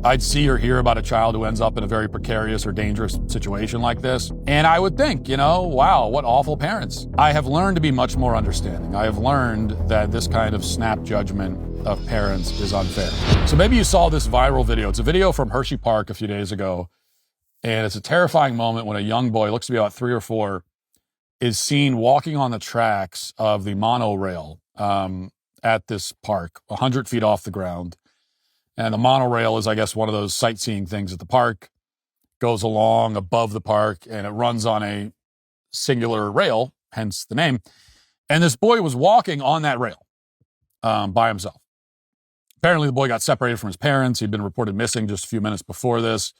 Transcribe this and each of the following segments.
I'd see or hear about a child who ends up in a very precarious or dangerous situation like this, and I would think, wow, what awful parents. I have learned to be much more understanding. I have learned that this kind of snap judgment of parents is unfair. So maybe you saw this viral video. It's a video from Hershey Park a few days ago, and it's a terrifying moment when a young boy, looks to be about 3 or 4, is seen walking on the tracks of the monorail at this park, 100 feet off the ground. And the monorail is, I guess, one of those sightseeing things at the park, goes along above the park, and it runs on a singular rail, hence the name. And this boy was walking on that rail by himself. Apparently, the boy got separated from his parents. He'd been reported missing just a few minutes before this.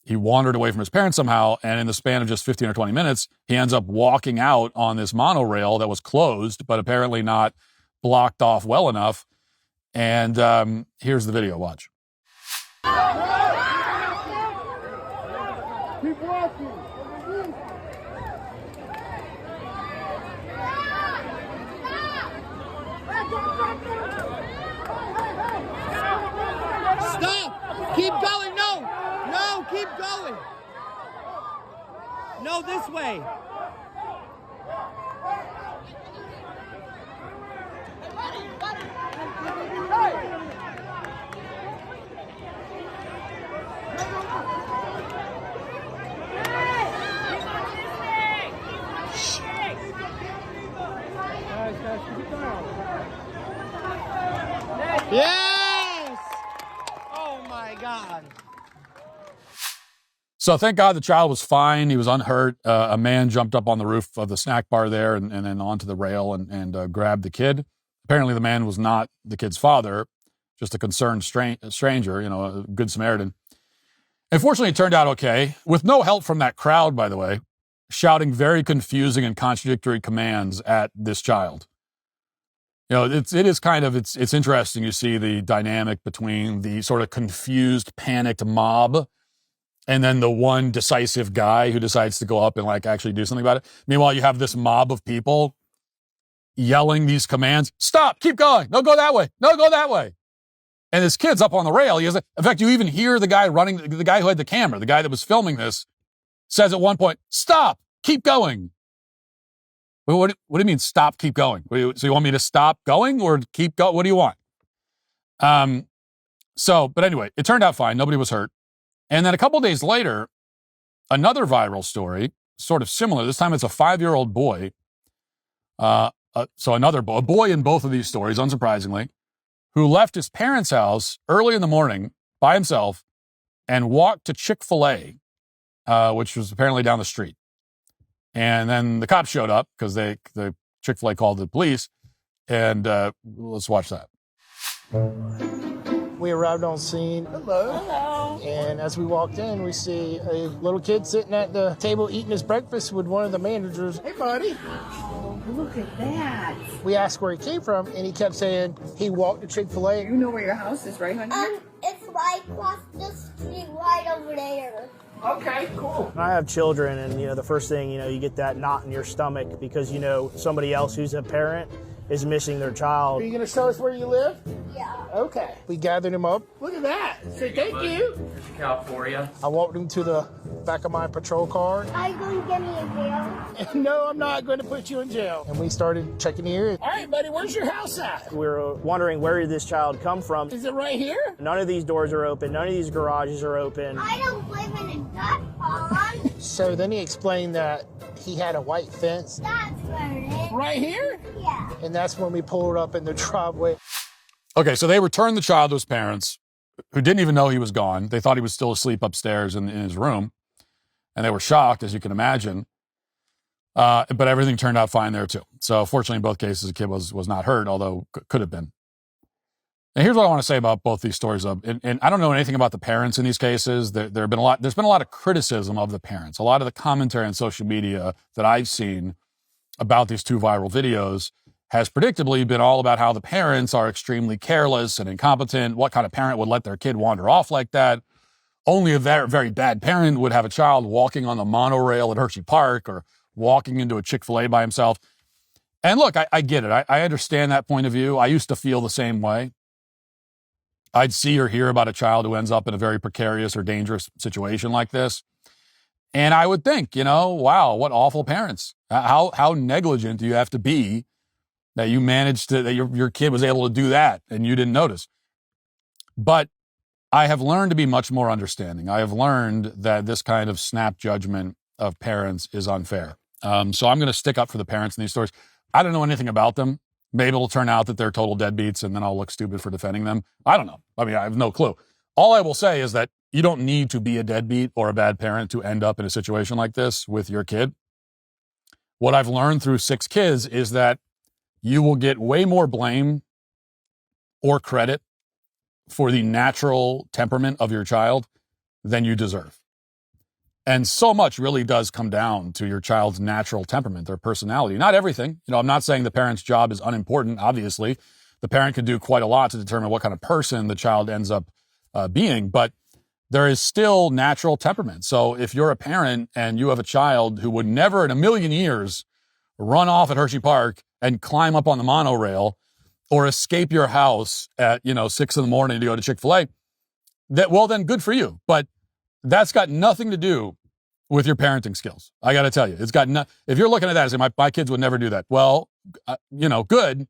He wandered away from his parents somehow, and in the span of just 15 or 20 minutes, he ends up walking out on this monorail that was closed, but apparently not blocked off well enough. And here's the video. Watch. Keep walking. Stop! Keep going. No, keep going. No, this way. Yes! Oh my God. So thank God the child was fine. He was unhurt. A man jumped up on the roof of the snack bar there and then onto the rail and grabbed the kid. Apparently the man was not the kid's father, just a concerned stranger, a good Samaritan. Unfortunately, it turned out okay, with no help from that crowd, by the way, shouting very confusing and contradictory commands at this child. It's interesting. You see the dynamic between the sort of confused, panicked mob and then the one decisive guy who decides to go up and actually do something about it. Meanwhile, you have this mob of people yelling these commands. Stop, keep going. No, go that way. No, go that way. And this kid's up on the rail. In fact, you even hear the guy running, the guy who had the camera, the guy that was filming this, says at one point, stop, keep going. Well, what do you mean stop, keep going? So you want me to stop going or keep going? What do you want? But anyway, it turned out fine. Nobody was hurt. And then a couple days later, another viral story, sort of similar. This time it's a 5-year-old boy. A boy in both of these stories, unsurprisingly, who left his parents' house early in the morning by himself and walked to Chick-fil-A, which was apparently down the street. And then the cops showed up because the Chick-fil-A called the police. And let's watch that. We arrived on scene. Hello. Hello. And as we walked in, we see a little kid sitting at the table eating his breakfast with one of the managers. Hey, buddy. Oh, look at that. We asked where he came from, and he kept saying he walked to Chick-fil-A. You know where your house is, right, honey? It's right across the street, right over there. Okay, cool. I have children, and the first thing, you get that knot in your stomach because somebody else who's a parent is missing their child. Are you going to show us where you live? Yeah. Okay. We gathered him up. Look at that. Say thank you. There's a cow for you. I walked him to the back of my patrol car. Are you going to get me a jail? No, I'm not going to put you in jail. And we started checking the area. All right, buddy, where's your house at? We were wondering where did this child come from. Is it right here? None of these doors are open. None of these garages are open. I don't live in a duck pond. So then he explained that he had a white fence. That's where it is. Right here? Yeah. And that's when we pulled up in the driveway. Okay, so they returned the child to his parents, who didn't even know he was gone. They thought he was still asleep upstairs in his room, and they were shocked, as you can imagine. But everything turned out fine there, too. So fortunately, in both cases, the kid was not hurt, although could have been. And here's what I want to say about both these stories. And I don't know anything about the parents in these cases. There's been a lot of criticism of the parents. A lot of the commentary on social media that I've seen about these two viral videos has predictably been all about how the parents are extremely careless and incompetent. What kind of parent would let their kid wander off like that? Only a very, very bad parent would have a child walking on the monorail at Hershey Park or walking into a Chick-fil-A by himself. And look, I get it. I understand that point of view. I used to feel the same way. I'd see or hear about a child who ends up in a very precarious or dangerous situation like this. And I would think, wow, what awful parents. How negligent do you have to be that you managed to, that your kid was able to do that and you didn't notice? But I have learned to be much more understanding. I have learned that this kind of snap judgment of parents is unfair. So I'm going to stick up for the parents in these stories. I don't know anything about them. Maybe it'll turn out that they're total deadbeats and then I'll look stupid for defending them. I don't know. I mean, I have no clue. All I will say is that you don't need to be a deadbeat or a bad parent to end up in a situation like this with your kid. What I've learned through 6 kids is that you will get way more blame or credit for the natural temperament of your child than you deserve. And so much really does come down to your child's natural temperament, their personality. Not everything. I'm not saying the parent's job is unimportant, obviously. The parent can do quite a lot to determine what kind of person the child ends up being, but there is still natural temperament. So if you're a parent and you have a child who would never in a million years run off at Hershey Park and climb up on the monorail or escape your house at, 6 a.m. to go to Chick-fil-A, then good for you. But that's got nothing to do with your parenting skills. I got to tell you, if you're looking at that and say, my kids would never do that. Well, good,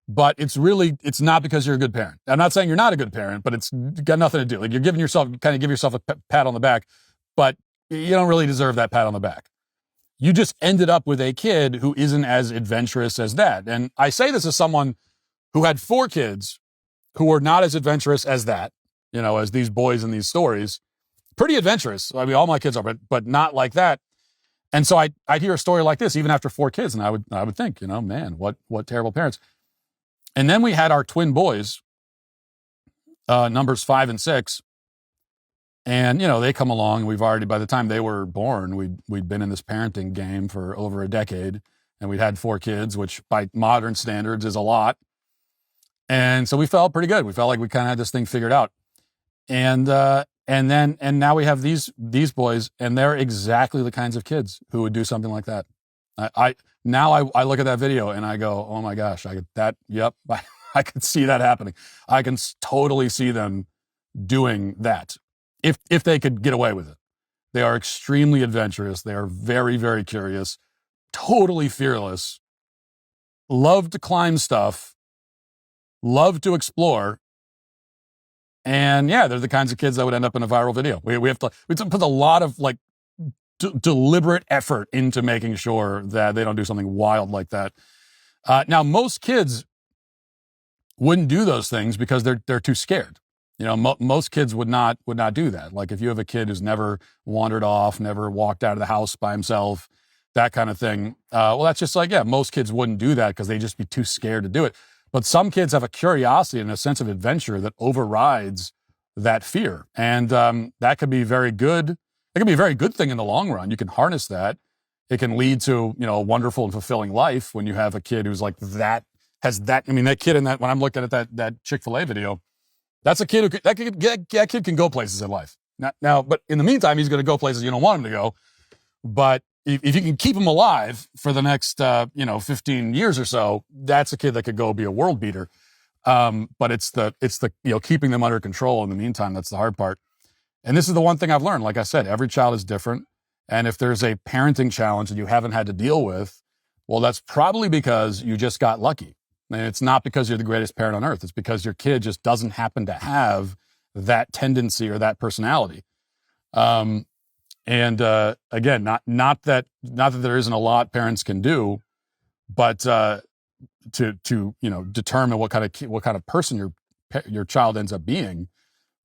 but it's not because you're a good parent. I'm not saying you're not a good parent, but it's got nothing to do. Like you're give yourself a pat on the back, but you don't really deserve that pat on the back. You just ended up with a kid who isn't as adventurous as that. And I say this as someone who had 4 kids who were not as adventurous as that, as these boys in these stories. Pretty adventurous. I mean, all my kids are, but not like that. And so I'd hear a story like this even after 4 kids, and I would think, man, what terrible parents. And then we had our twin boys, numbers 5 and 6, and they come along. And we've already, by the time they were born, we'd been in this parenting game for over a decade, and we'd had 4 kids, which by modern standards is a lot. And so we felt pretty good. We felt like we kind of had this thing figured out. And now we have these boys, and they're exactly the kinds of kids who would do something like that. I look at that video and I go, oh my gosh, I could see that happening. I can totally see them doing that if they could get away with it. They are extremely adventurous. They are very, very curious, totally fearless, love to climb stuff, love to explore. And yeah, they're the kinds of kids that would end up in a viral video. We have to put a lot of deliberate effort into making sure that they don't do something wild like that. Now, most kids wouldn't do those things because they're too scared. Most kids would not do that. Like if you have a kid who's never wandered off, never walked out of the house by himself, that kind of thing. Well, that's just most kids wouldn't do that because they'd just be too scared to do it. But some kids have a curiosity and a sense of adventure that overrides that fear. And that could be very good. It can be a very good thing in the long run. You can harness that. It can lead to, a wonderful and fulfilling life when you have a kid who's like that, has that. I mean, that kid in that, when I'm looking at that Chick-fil-A video, that's a kid that kid can go places in life. Now, but in the meantime, he's going to go places you don't want him to go. But if you can keep him alive for the next, 15 years or so, that's a kid that could go be a world beater. But it's the keeping them under control in the meantime. That's the hard part. And this is the one thing I've learned. Like I said, every child is different. And if there's a parenting challenge that you haven't had to deal with, well, that's probably because you just got lucky. And it's not because you're the greatest parent on earth. It's because your kid just doesn't happen to have that tendency or that personality. And again, not that there isn't a lot parents can do, but to determine what kind of person your child ends up being.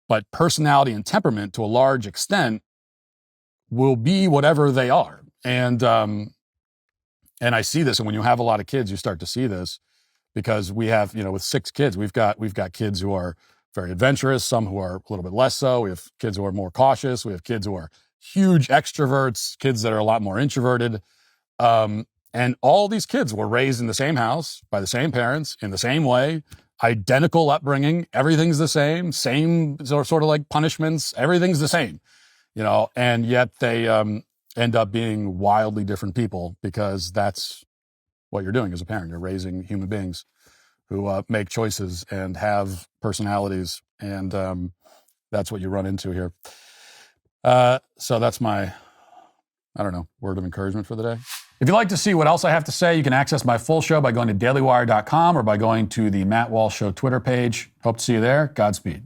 But personality and temperament, to a large extent, will be whatever they are. And I see this, and when you have a lot of kids, you start to see this, because we have, with 6 kids, we've got kids who are very adventurous, some who are a little bit less so. We have kids who are more cautious. We have kids who are huge extroverts, kids that are a lot more introverted. And all these kids were raised in the same house by the same parents in the same way, identical upbringing. Everything's the same sort of like punishments. Everything's the same, and yet they end up being wildly different people, because that's what you're doing as a parent. You're raising human beings who make choices and have personalities. And that's what you run into here. So that's my, I don't know, word of encouragement for the day. If you'd like to see what else I have to say, you can access my full show by going to dailywire.com or by going to the Matt Walsh Show Twitter page. Hope to see you there. Godspeed.